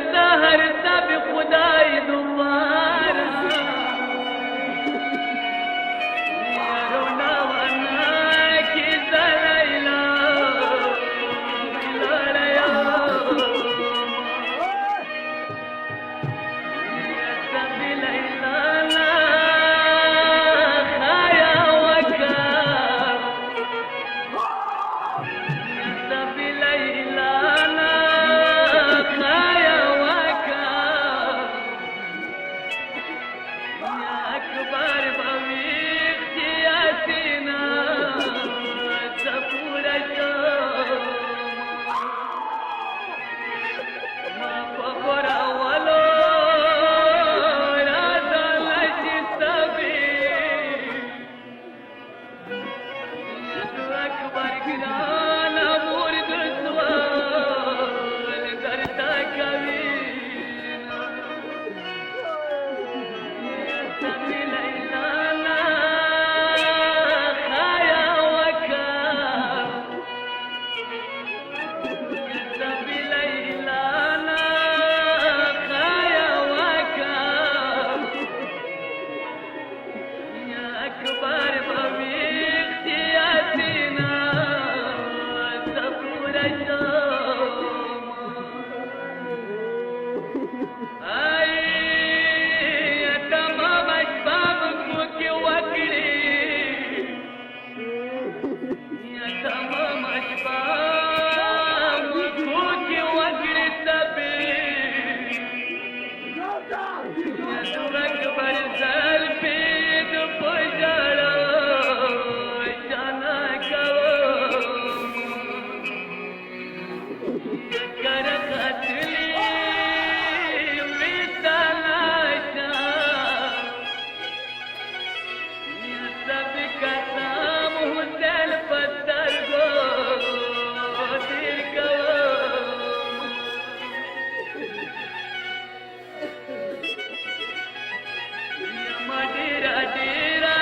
सहर सब खुदाई दोबारा रोना की सलैला लड़या सब लैला खाया वका सब लैला खाया वका अकबर भवीख जियासीना सपूरा मा पकोरा वालो राजलश तबी अकबर गिरान मुर्द स्वाल करता कभी अकबर भवीख जियासीना सपूरा आई तमाम असबाब की वकड़ी तमाम असबाब की वकड़ी तबी अकबर सल्फीद पुजड़ा जाना कवो कर कतली मितलाशा सब कसाम हुसैन पत्थर गो दिल कवो मदिरा दीरा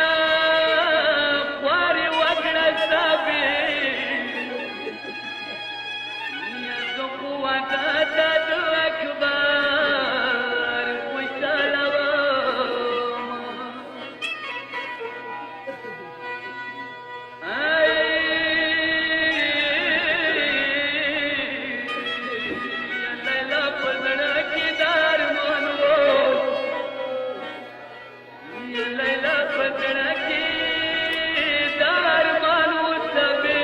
पारी वगड़ा सबी सुकुआ दादा दो अखबार पुछलवा आई लैला पलड़ा की दार मानवो लैला पलड़ा की दार मानवो सबे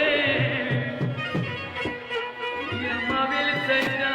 माविल सजा